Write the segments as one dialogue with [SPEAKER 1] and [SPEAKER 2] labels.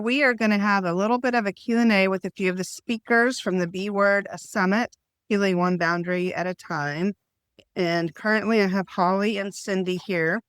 [SPEAKER 1] We are going to have a little bit of a Q&A with a few of the speakers from the B Word Summit, Healing One Boundary at a Time. And currently I have Holly and Cindy here.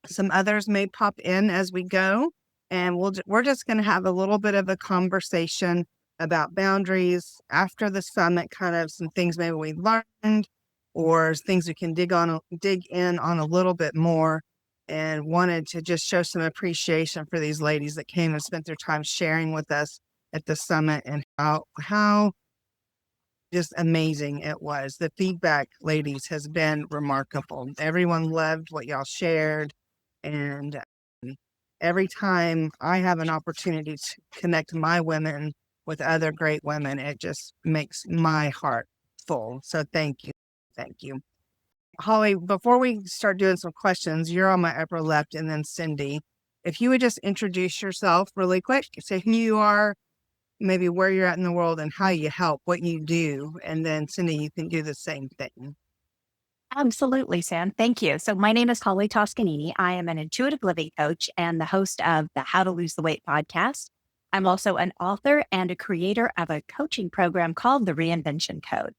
[SPEAKER 1] Some others may pop in as we go. And we're just going to have a little bit of a conversation about boundaries after the summit, kind of some things maybe we learned or things we can dig in on a little bit more, and wanted to just show some appreciation for these ladies that came and spent their time sharing with us at the summit, and how just amazing it was. The feedback, ladies, has been remarkable. Everyone loved what y'all shared. And every time I have an opportunity to connect my women with other great women, it just makes my heart full. So thank you. Thank you. Holly, before we start doing some questions, you're on my upper left, and then Cindy. If you would just introduce yourself really quick, say who you are, maybe where you're at in the world and how you help, what you do. And then Cindy, you can do the same thing.
[SPEAKER 2] Absolutely, Sam. Thank you. So my name is Holly Toscanini. I am an intuitive living coach and the host of the How to Lose the Weight podcast. I'm also an author and a creator of a coaching program called the Reinvention Code.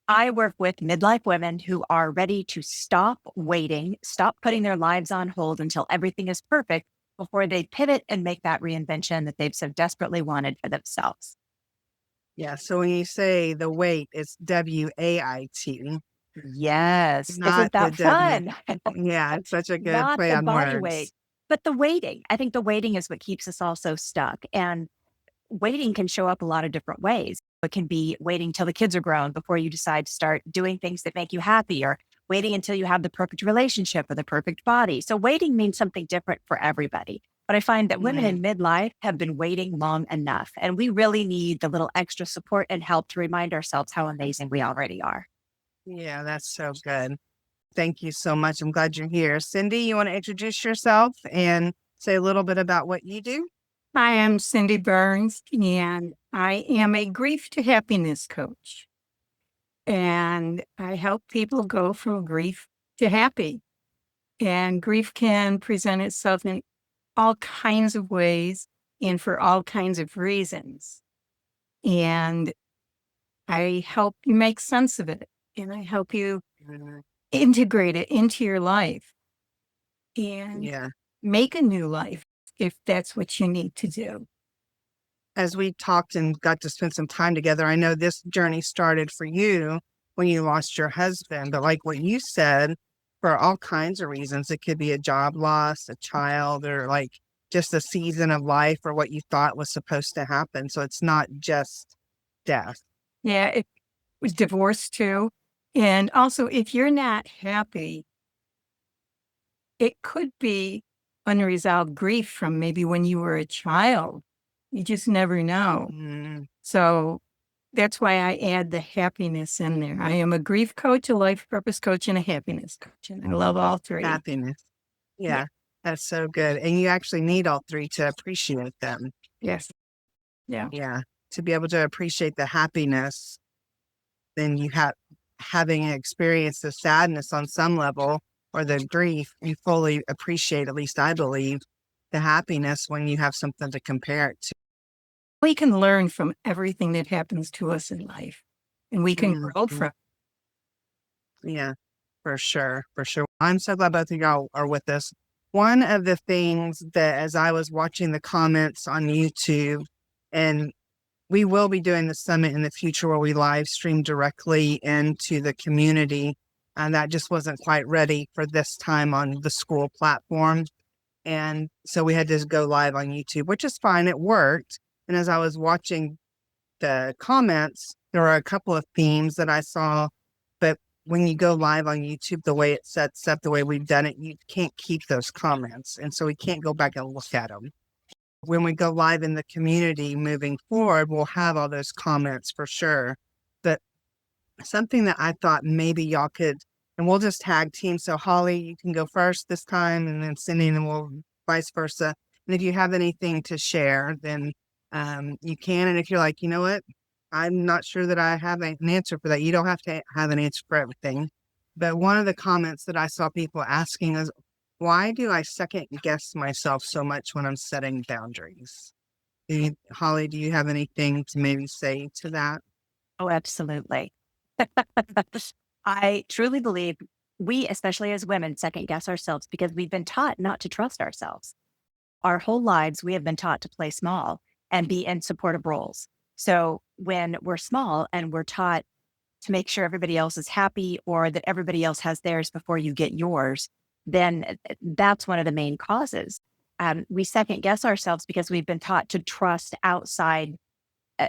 [SPEAKER 2] I work with midlife women who are ready to stop waiting, stop putting their lives on hold until everything is perfect before they pivot and make that reinvention that they've so desperately wanted for themselves.
[SPEAKER 1] Yeah. So when you say the weight, it's WAIT.
[SPEAKER 2] Yes.
[SPEAKER 1] Not
[SPEAKER 2] Isn't
[SPEAKER 1] the
[SPEAKER 2] that fun?
[SPEAKER 1] Yeah, it's such a good
[SPEAKER 2] Not
[SPEAKER 1] play
[SPEAKER 2] the
[SPEAKER 1] on
[SPEAKER 2] body
[SPEAKER 1] words.
[SPEAKER 2] weight, but the waiting. I think the waiting is what keeps us all so stuck. And waiting can show up a lot of different ways. It can be waiting till the kids are grown before you decide to start doing things that make you happy, or waiting until you have the perfect relationship or the perfect body. So waiting means something different for everybody. But I find that women in midlife have been waiting long enough, and we really need the little extra support and help to remind ourselves how amazing we already are.
[SPEAKER 1] Yeah, that's so good. Thank you so much. I'm glad you're here. Cindy, you want to introduce yourself and say a little bit about what you do?
[SPEAKER 3] Hi, I'm Cindy Burns, and I am a grief to happiness coach. And I help people go from grief to happy. And grief can present itself in all kinds of ways and for all kinds of reasons. And I help you make sense of it, and I help you integrate it into your life and
[SPEAKER 1] Yeah.
[SPEAKER 3] make a new life if that's what you need to do.
[SPEAKER 1] As we talked and got to spend some time together, I know this journey started for you when you lost your husband, but like what you said, for all kinds of reasons, it could be a job loss, a child, or like just a season of life or what you thought was supposed to happen. So it's not just death.
[SPEAKER 3] Yeah, it was divorce too. And also, if you're not happy, it could be unresolved grief from maybe when you were a child. You just never know.
[SPEAKER 1] Mm,
[SPEAKER 3] So that's why I add the happiness in there. I am a grief coach, a life purpose coach, and a happiness coach. And I love all three.
[SPEAKER 1] happiness. Yeah, that's so good. And you actually need all three to appreciate them.
[SPEAKER 3] Yes. Yeah.
[SPEAKER 1] Yeah. To be able to appreciate the happiness, then you have having experienced the sadness on some level or the grief, you fully appreciate, at least I believe, the happiness when you have something to compare it to.
[SPEAKER 3] We can learn from everything that happens to us in life, and we can grow from it.
[SPEAKER 1] Yeah, for sure. For sure. I'm so glad both of y'all are with us. One of the things that, as I was watching the comments on YouTube, and we will be doing the summit in the future where we live stream directly into the community. And that just wasn't quite ready for this time on the school platform. And so we had to go live on YouTube, which is fine. It worked. And as I was watching the comments, there were a couple of themes that I saw. But when you go live on YouTube, the way it sets up, the way we've done it, you can't keep those comments. And so we can't go back and look at them. When we go live in the community moving forward, we'll have all those comments for sure. But something that I thought maybe y'all could, and we'll just tag team. So Holly, you can go first this time, and then Cindy, and we'll vice versa. And if you have anything to share, then you can. And if you're like, you know what, I'm not sure that I have an answer for that. You don't have to have an answer for everything. But one of the comments that I saw people asking is, why do I second guess myself so much when I'm setting boundaries? Holly, do you have anything to maybe say to that?
[SPEAKER 2] Oh, absolutely. I truly believe we, especially as women, second guess ourselves because we've been taught not to trust ourselves. Our whole lives, we have been taught to play small and be in supportive roles. So when we're small and we're taught to make sure everybody else is happy or that everybody else has theirs before you get yours, then that's one of the main causes. We second guess ourselves because we've been taught to trust outside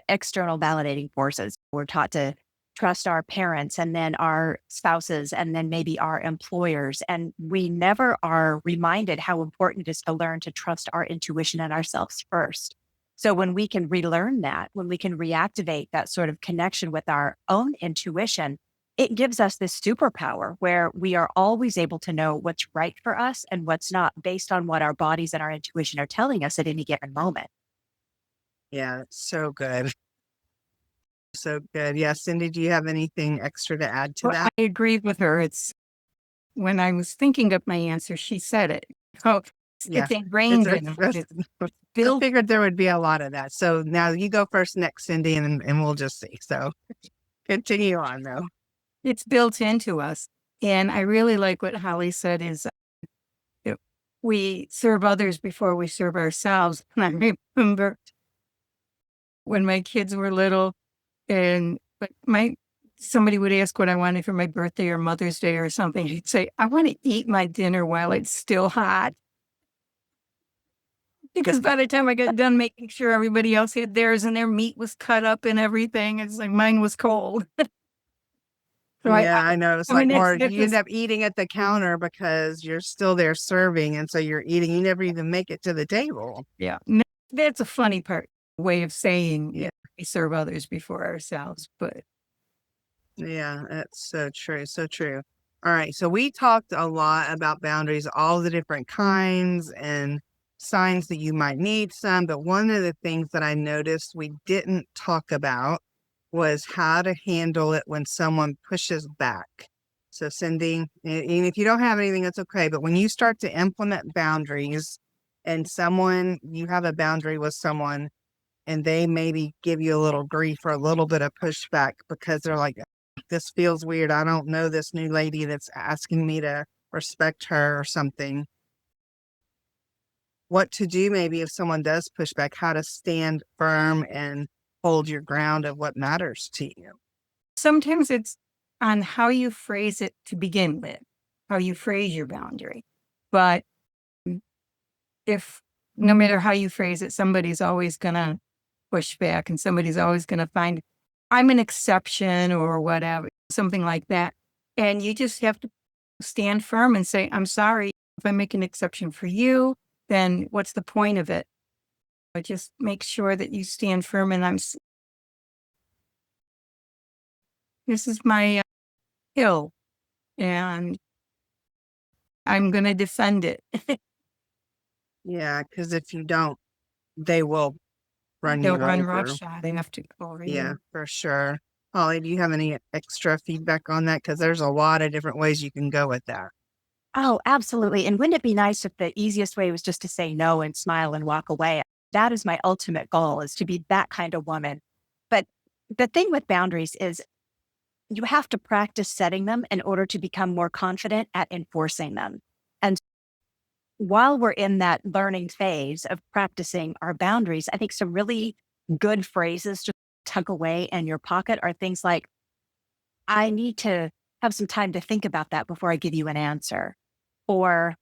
[SPEAKER 2] external validating forces. We're taught to trust our parents and then our spouses and then maybe our employers. And we never are reminded how important it is to learn to trust our intuition and ourselves first. So when we can relearn that, when we can reactivate that sort of connection with our own intuition, it gives us this superpower where we are always able to know what's right for us and what's not based on what our bodies and our intuition are telling us at any given moment.
[SPEAKER 1] Yeah, so good. So good. Yeah, Cindy, do you have anything extra to add to
[SPEAKER 3] Well,
[SPEAKER 1] that?
[SPEAKER 3] I agree with her. It's when I was thinking of my answer, she said it. Oh,
[SPEAKER 1] Yeah,
[SPEAKER 3] it's ingrained in us. It's
[SPEAKER 1] I
[SPEAKER 3] built.
[SPEAKER 1] figured there would be a lot of that. So now you go first next, Cindy, and we'll just see. So continue on though.
[SPEAKER 3] It's built into us. And I really like what Holly said is that we serve others before we serve ourselves. And I remember when my kids were little and but my somebody would ask what I wanted for my birthday or Mother's Day or something. I'd say, I want to eat my dinner while it's still hot. Because by the time I got done making sure everybody else had theirs and their meat was cut up and everything, it's like mine was cold. So
[SPEAKER 1] Yeah, I know. It's
[SPEAKER 3] I mean,
[SPEAKER 1] like, or
[SPEAKER 3] that's
[SPEAKER 1] you end up eating at the counter because you're still there serving. And so you're eating, you never even make it to the table.
[SPEAKER 3] yeah, that's a funny way of saying
[SPEAKER 1] Yeah.
[SPEAKER 3] we serve others before ourselves. But
[SPEAKER 1] Yeah, that's so true. So true. All right. So we talked a lot about boundaries, all the different kinds and signs that you might need some. But one of the things that I noticed we didn't talk about was how to handle it when someone pushes back. So, Cindy, and if you don't have anything, that's okay. But when you start to implement boundaries and you have a boundary with someone and they maybe give you a little grief or a little bit of pushback because they're like, this feels weird. I don't know this new lady that's asking me to respect her or something. What to do maybe if someone does push back, how to stand firm and hold your ground of what matters to you.
[SPEAKER 3] sometimes it's on how you phrase it to begin with, how you phrase your boundary. But if no matter how you phrase it, somebody's always going to push back and somebody's always going to find I'm an exception or whatever, something like that. And you just have to stand firm and say, I'm sorry. If I make an exception for you, then what's the point of it? But just make sure that you stand firm and this is my hill and I'm going to defend it.
[SPEAKER 1] Yeah, because if you don't, they will run
[SPEAKER 3] They'll
[SPEAKER 1] you
[SPEAKER 3] run
[SPEAKER 1] over.
[SPEAKER 3] roughshod. They have to go over
[SPEAKER 1] Yeah,
[SPEAKER 3] you.
[SPEAKER 1] for sure. Holly, do you have any extra feedback on that? Because there's a lot of different ways you can go with that.
[SPEAKER 2] Oh, absolutely. And wouldn't it be nice if the easiest way was just to say no and smile and walk away? That is my ultimate goal, is to be that kind of woman. But the thing with boundaries is you have to practice setting them in order to become more confident at enforcing them. And while we're in that learning phase of practicing our boundaries, I think some really good phrases to tuck away in your pocket are things like, I need to have some time to think about that before I give you an answer. Or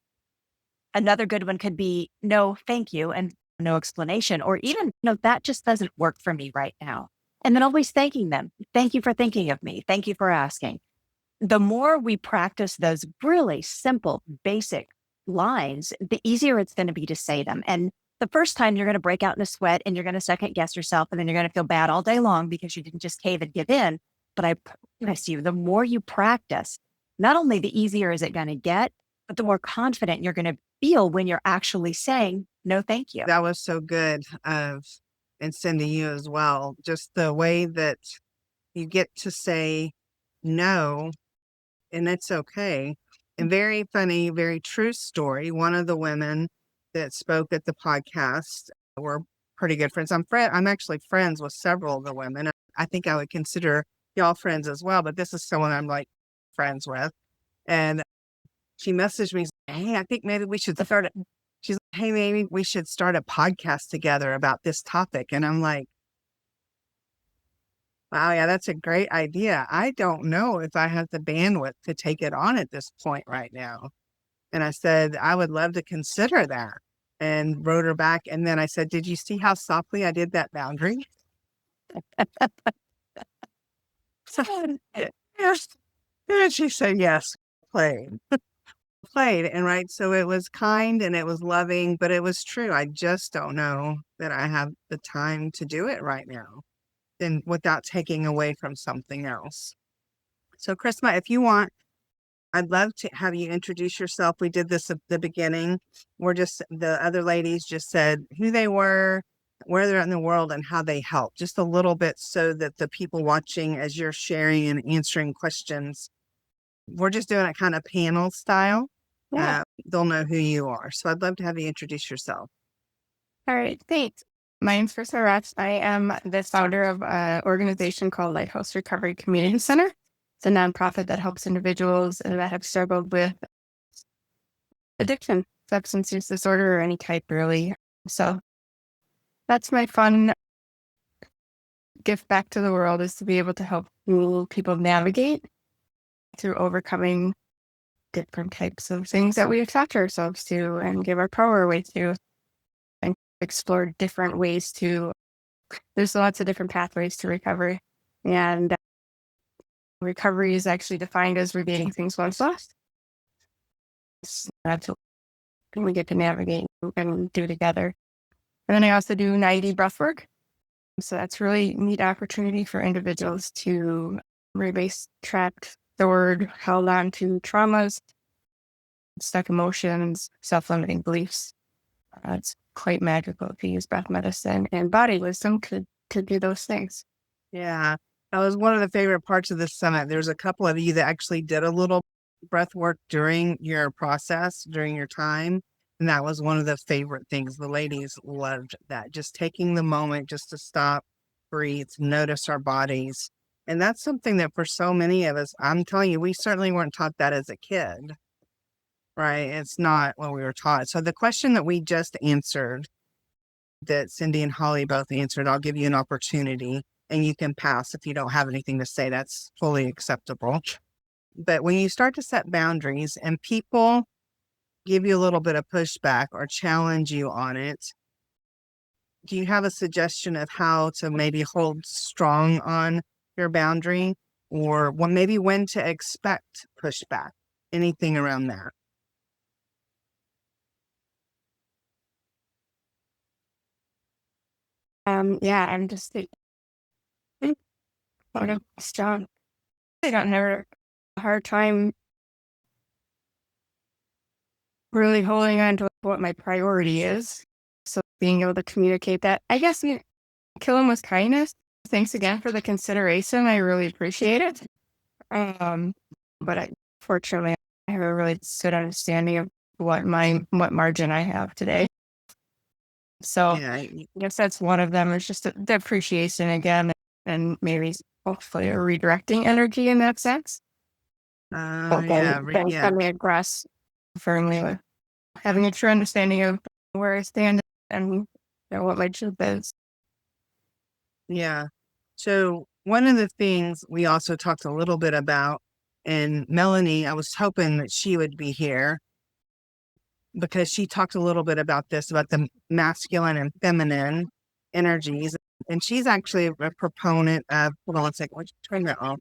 [SPEAKER 2] another good one could be, no, thank you, and no explanation. Or even, no, that just doesn't work for me right now. And then always thanking them. Thank you for thinking of me. Thank you for asking. The more we practice those really simple, basic lines, the easier it's going to be to say them. And the first time you're going to break out in a sweat and you're going to second guess yourself and then you're going to feel bad all day long because you didn't just cave and give in. But I promise you, the more you practice, not only the easier is it going to get, but the more confident you're going to feel when you're actually saying, no, thank you.
[SPEAKER 1] That was so good and sending you as well. Just the way that you get to say no, and it's okay. And very funny, very true story. One of the women that spoke at the podcast were pretty good friends. I'm actually friends with several of the women. I think I would consider y'all friends as well, but this is someone I'm like friends with. And she messaged me, hey, I think maybe we should start it. She's like, hey, maybe we should start a podcast together about this topic. And I'm like, wow, yeah, that's a great idea. I don't know if I have the bandwidth to take it on at this point right now. And I said, I would love to consider that, and wrote her back. And then I said, did you see how softly I did that boundary? So, yes. And she said, yes, played. Played. And right. So it was kind and it was loving, but it was true. I just don't know that I have the time to do it right now, and without taking away from something else. So, Chrisma, if you want, I'd love to have you introduce yourself. We did this at the beginning. The other ladies just said who they were, where they're at in the world, and how they help. Just a little bit so that the people watching, as you're sharing and answering questions, we're just doing it kind of panel style.
[SPEAKER 4] Yeah.
[SPEAKER 1] They'll know who you are. So I'd love to have you introduce yourself.
[SPEAKER 4] All right. Thanks. My name's Krista Ratz. I am the founder of an organization called Lighthouse Recovery Community Center. It's a nonprofit that helps individuals that have struggled with addiction, substance use disorder, or any type, really. So that's my fun gift back to the world, is to be able to help people navigate through overcoming different types of things that we attach ourselves to and give our power away to, and explore different ways to. There's lots of different pathways to recovery, and recovery is actually defined as regaining things once lost. That's what we get to navigate and do together. And then I also do 90 breath work. So that's really neat opportunity for individuals to release trapped, stored, held on to traumas, stuck emotions, self-limiting beliefs. It's quite magical to use breath medicine and body wisdom to do those things.
[SPEAKER 1] Yeah, that was one of the favorite parts of this summit. There's a couple of you that actually did a little breath work during your process, during your time. And that was one of the favorite things. The ladies loved that. Just taking the moment just to stop, breathe, notice our bodies. And that's something that for so many of us, I'm telling you, we certainly weren't taught that as a kid, right? It's not what we were taught. So the question that we just answered, that Cindy and Holly both answered, I'll give you an opportunity and you can pass if you don't have anything to say. That's fully acceptable. But when you start to set boundaries and people give you a little bit of pushback or challenge you on it, do you have a suggestion of how to maybe hold strong on your boundary, or maybe when to expect pushback? Anything around that?
[SPEAKER 4] Yeah, I'm just sort of strong. I don't have a hard time really holding on to what my priority is. So being able to communicate that, I guess, kill him with kindness. Thanks again for the consideration. I really appreciate it. But fortunately, I have a really good understanding of what margin I have today. So
[SPEAKER 1] Yeah,
[SPEAKER 4] I guess that's one of them, is just the appreciation again, and maybe hopefully a redirecting energy in that sense. Then coming across firmly with having a true understanding of where I stand and what my truth is.
[SPEAKER 1] Yeah. So one of the things we also talked a little bit about, and Melanie, I was hoping that she would be here because she talked a little bit about this, about the masculine and feminine energies. And she's actually a proponent of, hold on one second, let's turn that off.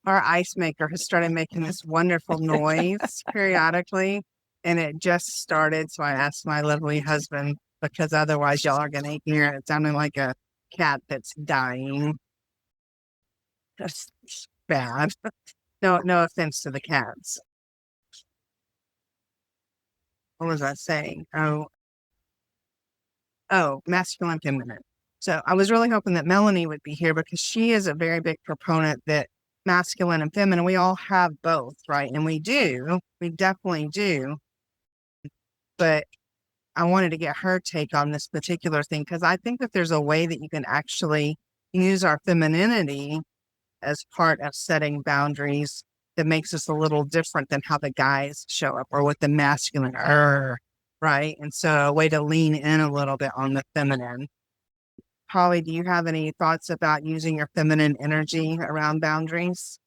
[SPEAKER 1] Our ice maker has started making this wonderful noise periodically, and it just started. So I asked my lovely husband, because otherwise y'all are going to hear it sounding like a cat that's dying. That's bad. No offense to the cats. What was I saying? Oh, masculine, feminine. So I was really hoping that Melanie would be here because she is a very big proponent that masculine and feminine, we all have both, right? And we definitely do. But I wanted to get her take on this particular thing because I think that there's a way that you can actually use our femininity as part of setting boundaries that makes us a little different than how the guys show up or with the masculine, right? And so a way to lean in a little bit on the feminine. Holly, do you have any thoughts about using your feminine energy around boundaries?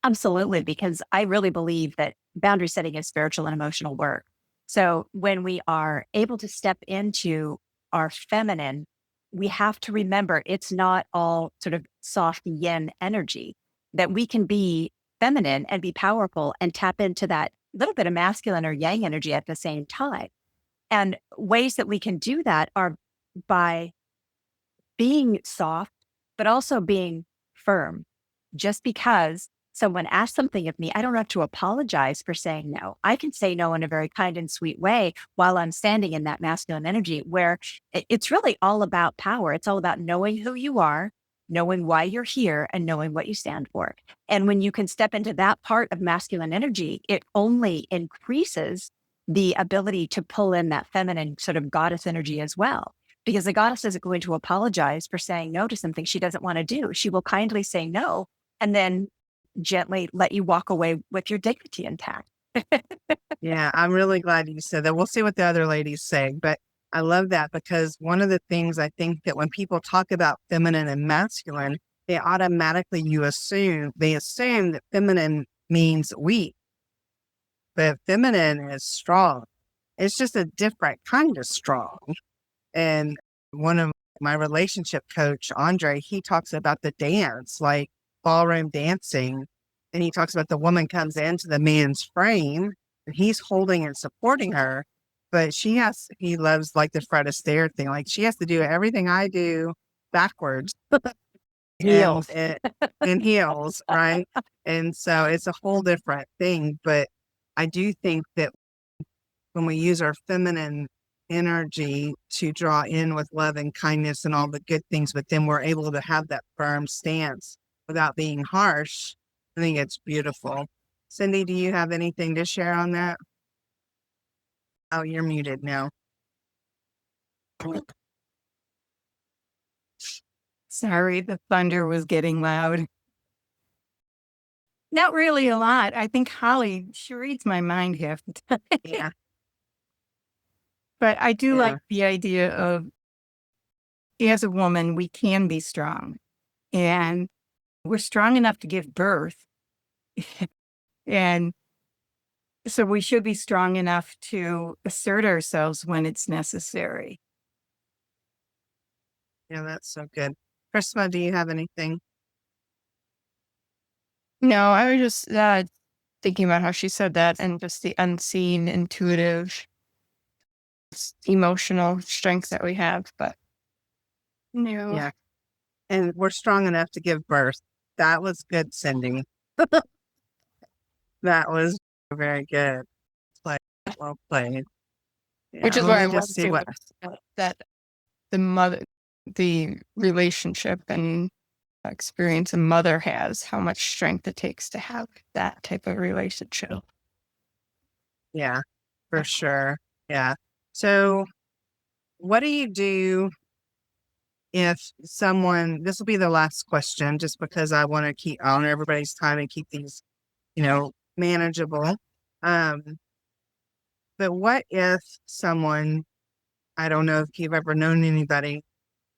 [SPEAKER 2] Absolutely, because I really believe that boundary setting is spiritual and emotional work. So when we are able to step into our feminine, we have to remember it's not all sort of soft yin energy, that we can be feminine and be powerful and tap into that little bit of masculine or yang energy at the same time. And ways that we can do that are by being soft, but also being firm. Just because someone asks something of me, I don't have to apologize for saying no. I can say no in a very kind and sweet way while I'm standing in that masculine energy where it's really all about power. It's all about knowing who you are, knowing why you're here, and knowing what you stand for. And when you can step into that part of masculine energy, it only increases the ability to pull in that feminine sort of goddess energy as well. Because the goddess isn't going to apologize for saying no to something she doesn't want to do. She will kindly say no and then gently let you walk away with your dignity intact.
[SPEAKER 1] Yeah, I'm really glad you said that. We'll see what the other ladies say, but I love that because one of the things I think that when people talk about feminine and masculine, they automatically they assume that feminine means weak, but feminine is strong. It's just a different kind of strong. And one of my relationship coach, Andre, he talks about the dance, like ballroom dancing. And he talks about the woman comes into the man's frame and he's holding and supporting her. But he loves like the Fred Astaire thing. Like she has to do everything I do backwards
[SPEAKER 2] Heels.
[SPEAKER 1] and heels, right? And so it's a whole different thing. But I do think that when we use our feminine energy to draw in with love and kindness and all the good things, but then we're able to have that firm stance without being harsh, I think it's beautiful. Cindy, do you have anything to share on that? Oh, you're muted now.
[SPEAKER 3] Sorry, the thunder was getting loud. Not really a lot. I think Holly, she reads my mind half the time.
[SPEAKER 1] Yeah.
[SPEAKER 3] But I do
[SPEAKER 1] Yeah.
[SPEAKER 3] like the idea of, as a woman, we can be strong. And we're strong enough to give birth. And so we should be strong enough to assert ourselves when it's necessary.
[SPEAKER 1] Yeah, that's so good. Chrisma, do you have anything?
[SPEAKER 4] No, I was just thinking about how she said that and just the unseen, intuitive, emotional strength that we have. But no,
[SPEAKER 1] Yeah. And we're strong enough to give birth. That was good, Cindy. That was very good. Play. Well played. Yeah,
[SPEAKER 4] which is
[SPEAKER 1] let
[SPEAKER 4] why I
[SPEAKER 1] me just
[SPEAKER 4] wanted
[SPEAKER 1] see
[SPEAKER 4] to
[SPEAKER 1] what.
[SPEAKER 4] that the relationship and experience a mother has, how much strength it takes to have that type of relationship.
[SPEAKER 1] Yeah, for sure. Yeah. So what do you do if this will be the last question just because I want to keep on everybody's time and keep these, manageable. Um, but what if someone, I don't know if you've ever known anybody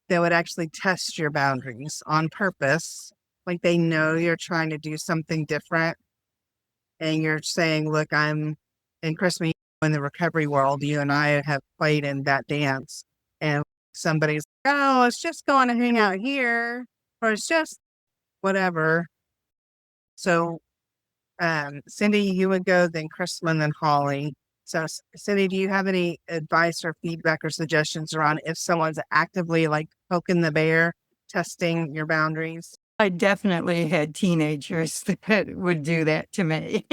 [SPEAKER 1] that would actually test your boundaries on purpose, like they know you're trying to do something different and you're saying, look, and Chris, me in the recovery world, you and I have played in that dance and somebody's, oh, it's just going to hang out here or it's just whatever. So, Cindy, you would go, then Chrisman, then Holly. So Cindy, do you have any advice or feedback or suggestions around if someone's actively like poking the bear, testing your boundaries?
[SPEAKER 3] I definitely had teenagers that would do that to me.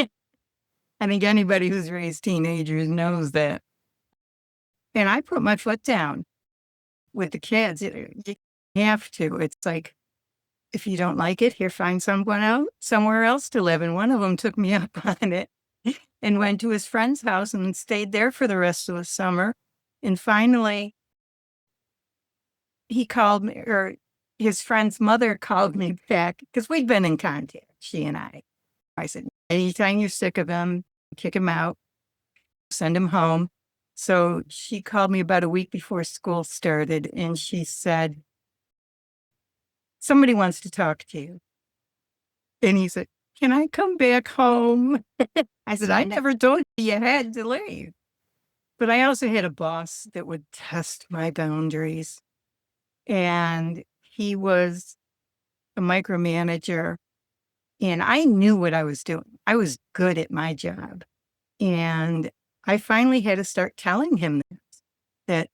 [SPEAKER 3] I think anybody who's raised teenagers knows that. And I put my foot down with the kids. You have to. It's like, if you don't like it, here, find someone else, somewhere else to live. And one of them took me up on it and went to his friend's house and stayed there for the rest of the summer. And finally, he called me, or his friend's mother called me back because we'd been in contact, she and I. I said, anytime you're sick of him, kick him out, send him home. So she called me about a week before school started and she said, somebody wants to talk to you. And he said, can I come back home? I said, I never told you had to leave. But I also had a boss that would test my boundaries. And he was a micromanager. And I knew what I was doing. I was good at my job. And I finally had to start telling him that,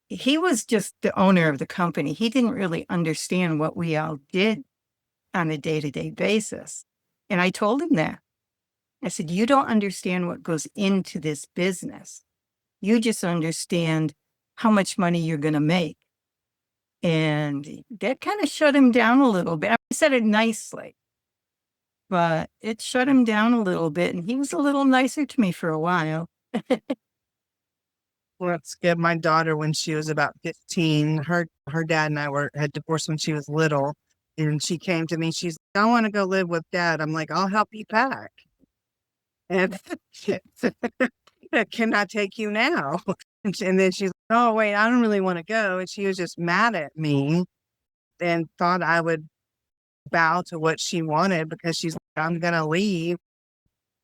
[SPEAKER 3] he was just the owner of the company. He didn't really understand what we all did on a day-to-day basis. And I told him that. I said, you don't understand what goes into this business. You just understand how much money you're going to make. And that kind of shut him down a little bit. I said it nicely, but it shut him down a little bit. And he was a little nicer to me for a while.
[SPEAKER 1] Let's get my daughter when she was about 15. Her dad and I had divorced when she was little. And she came to me. She's like, I want to go live with dad. I'm like, I'll help you pack. And can I take you now? And then she's like, oh, wait, I don't really want to go. And she was just mad at me and thought I would bow to what she wanted because she's like, I'm going to leave.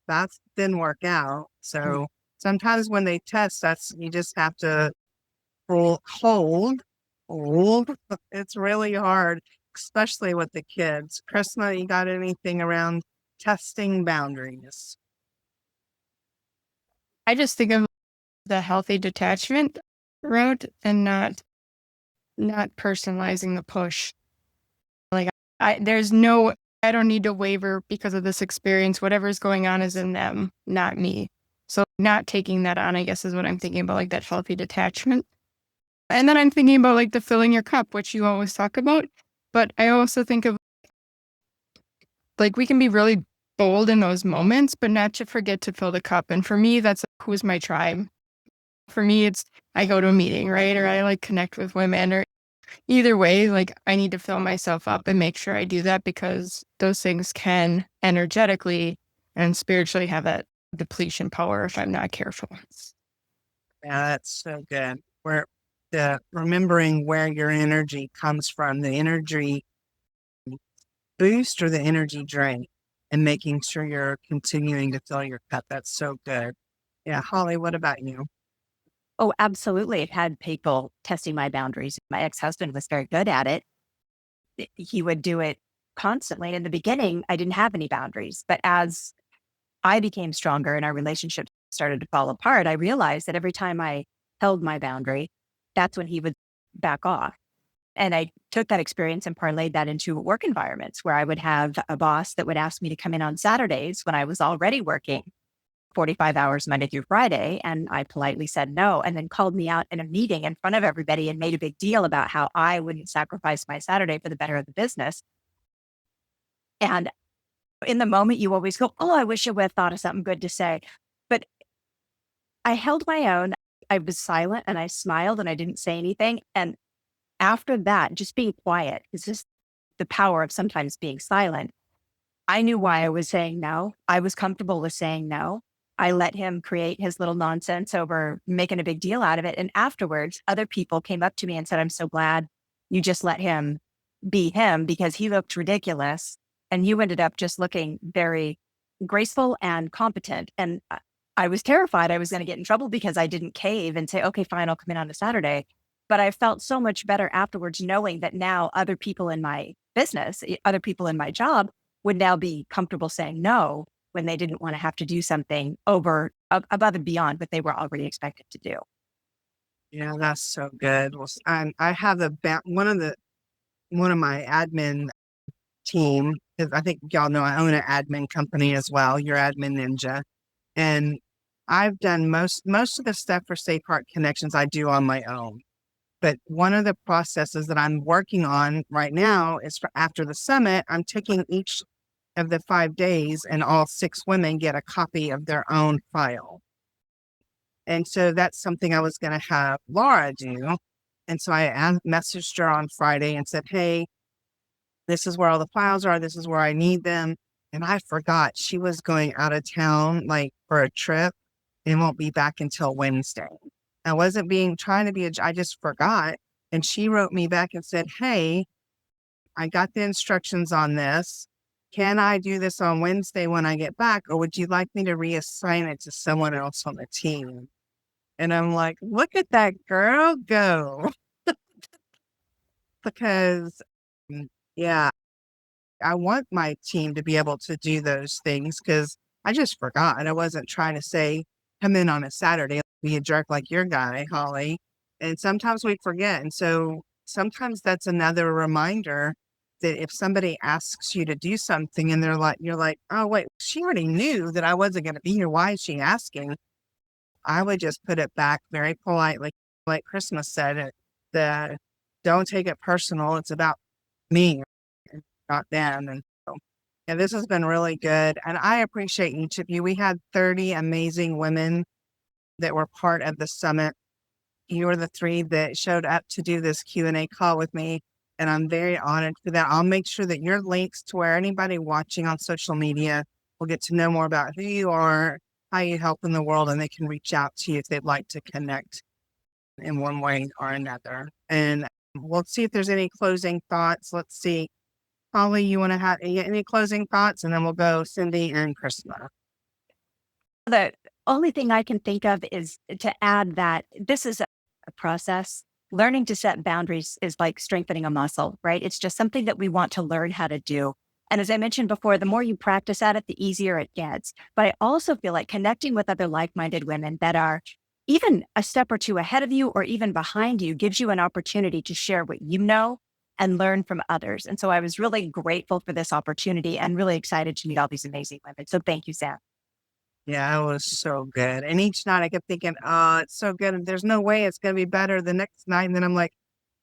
[SPEAKER 1] That didn't work out. So sometimes when they test, you just have to hold. It's really hard, especially with the kids. Krishna, you got anything around testing boundaries?
[SPEAKER 4] I just think of the healthy detachment route and not personalizing the push. Like I don't need to waver because of this experience. Whatever's going on is in them, not me. So not taking that on, I guess, is what I'm thinking about, like that healthy detachment. And then I'm thinking about like the filling your cup, which you always talk about. But I also think of like we can be really bold in those moments, but not to forget to fill the cup. And for me, that's like, who's my tribe? For me, it's I go to a meeting, right? Or I like connect with women or either way, like I need to fill myself up and make sure I do that because those things can energetically and spiritually have that depletion power if I'm not careful.
[SPEAKER 1] Yeah, that's so good. Where remembering where your energy comes from, the energy boost or the energy drain, and making sure you're continuing to fill your cup. That's so good. Yeah, Holly, what about you?
[SPEAKER 2] Oh, absolutely. I've had people testing my boundaries. My ex-husband was very good at it. He would do it constantly. In the beginning, I didn't have any boundaries. But as I became stronger and our relationship started to fall apart, I realized that every time I held my boundary, that's when he would back off. And I took that experience and parlayed that into work environments where I would have a boss that would ask me to come in on Saturdays when I was already working 45 hours Monday through Friday. And I politely said no, and then called me out in a meeting in front of everybody and made a big deal about how I wouldn't sacrifice my Saturday for the better of the business. And in the moment, you always go, oh, I wish I would have thought of something good to say. But I held my own. I was silent and I smiled and I didn't say anything. And after that, just being quiet is just the power of sometimes being silent. I knew why I was saying no. I was comfortable with saying no. I let him create his little nonsense over making a big deal out of it. And afterwards, other people came up to me and said, I'm so glad you just let him be him because he looked ridiculous. And you ended up just looking very graceful and competent. And I was terrified I was going to get in trouble because I didn't cave and say, okay, fine, I'll come in on a Saturday. But I felt so much better afterwards, knowing that now other people in my business, other people in my job would now be comfortable saying no when they didn't want to have to do something above and beyond what they were already expected to do.
[SPEAKER 1] Yeah, that's so good. Well, I have one of my admin team, because I think y'all know I own an admin company as well, your admin ninja. And I've done most of the stuff for Safe Heart Connections I do on my own. But one of the processes that I'm working on right now is for after the summit, I'm taking each of the 5 days and all 6 women get a copy of their own file. And so that's something I was going to have Laura do. And so I messaged her on Friday and said, hey, this is where all the files are. This is where I need them. And I forgot she was going out of town, like for a trip, and won't be back until Wednesday. I wasn't trying to be I just forgot. And she wrote me back and said, hey, I got the instructions on this. Can I do this on Wednesday when I get back? Or would you like me to reassign it to someone else on the team? And I'm like, look at that girl go. Because, yeah, I want my team to be able to do those things because I just forgot. And I wasn't trying to say, come in on a Saturday, be a jerk like your guy, Holly. And sometimes we forget. And so sometimes that's another reminder that if somebody asks you to do something and you're like, oh, wait, she already knew that I wasn't going to be here. Why is she asking? I would just put it back very politely, like Christmas said, the don't take it personal. It's about me, not them. And so, yeah, this has been really good. And I appreciate each of you. We had 30 amazing women that were part of the summit. You were the 3 that showed up to do this Q&A call with me. And I'm very honored for that. I'll make sure that your links to where anybody watching on social media will get to know more about who you are, how you help in the world, and they can reach out to you if they'd like to connect in one way or another. And we'll see if there's any closing thoughts. Let's see. Holly, you want to have any closing thoughts? And then we'll go Cindy and Krishna.
[SPEAKER 2] The only thing I can think of is to add that this is a process. Learning to set boundaries is like strengthening a muscle, right? It's just something that we want to learn how to do. And as I mentioned before, the more you practice at it, the easier it gets. But I also feel like connecting with other like-minded women that are even a step or two ahead of you or even behind you gives you an opportunity to share what you know and learn from others. And so I was really grateful for this opportunity and really excited to meet all these amazing women. So thank you, Sam.
[SPEAKER 1] Yeah, it was so good. And each night I kept thinking, oh, it's so good. And there's no way it's going to be better the next night. And then I'm like,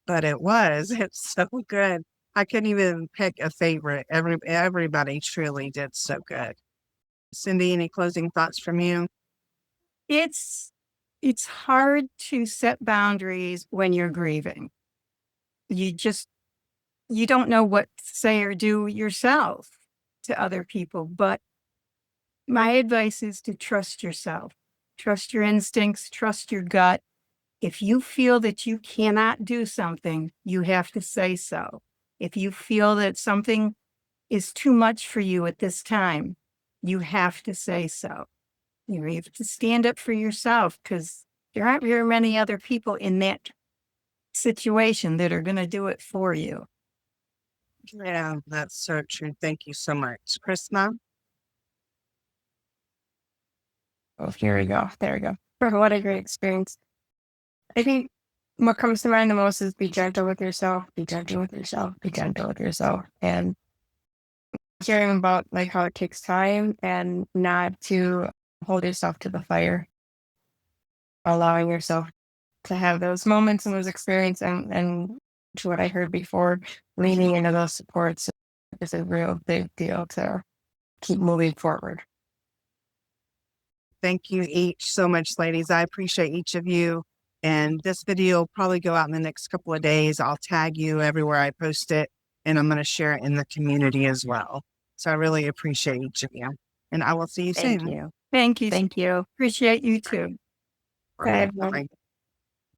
[SPEAKER 1] but it was. It's so good. I couldn't even pick a favorite. Everybody truly did so good. Cindy, any closing thoughts from you?
[SPEAKER 3] It's hard to set boundaries when you're grieving. You don't know what to say or do yourself to other people. But my advice is to trust yourself, trust your instincts, trust your gut. If you feel that you cannot do something, you have to say so. If you feel that something is too much for you at this time, you have to say so. You have to stand up for yourself because there aren't very many other people in that situation that are going to do it for you.
[SPEAKER 1] Yeah, that's so true. Thank you so much. Krishna?
[SPEAKER 4] Oh, here we go. There we go. What a great experience. I think what comes to mind the most is be gentle with yourself, be gentle with yourself, be gentle with yourself. And hearing about like how it takes time and not to hold yourself to the fire, allowing yourself to have those moments and those experiences and to what I heard before, leaning into those supports is a real big deal to keep moving forward.
[SPEAKER 1] Thank you each so much, ladies. I appreciate each of you. And this video will probably go out in the next couple of days. I'll tag you everywhere I post it, and I'm going to share it in the community as well. So I really appreciate each of you. And I will see you
[SPEAKER 2] Thank
[SPEAKER 1] soon.
[SPEAKER 2] you.
[SPEAKER 3] Thank you.
[SPEAKER 2] Thank you.
[SPEAKER 3] Appreciate you too.
[SPEAKER 1] Bye.
[SPEAKER 4] Bye.